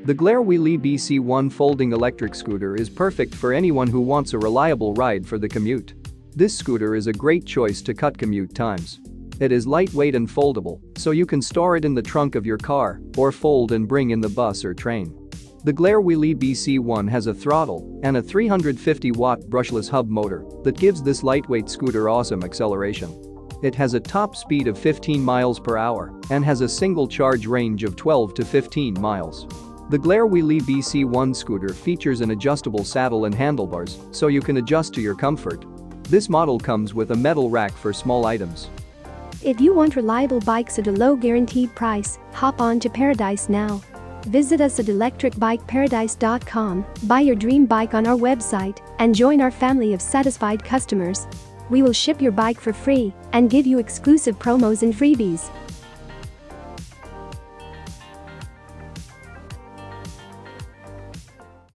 The GlareWheel EB-C1 folding electric scooter is perfect for anyone who wants a reliable ride for the commute. This scooter is a great choice to cut commute times. It is lightweight and foldable, so you can store it in the trunk of your car or fold and bring in the bus or train. The GlareWheel EB-C1 has a throttle and a 350-watt brushless hub motor that gives this lightweight scooter awesome acceleration. It has a top speed of 15 miles per hour and has a single charge range of 12 to 15 miles. The GlareWheel EB-C1 scooter features an adjustable saddle and handlebars so you can adjust to your comfort. This model comes with a metal rack for small items. If you want reliable bikes at a low guaranteed price, hop on to Paradise now. Visit us at electricbikeparadise.com, buy your dream bike on our website, and join our family of satisfied customers. We will ship your bike for free and give you exclusive promos and freebies.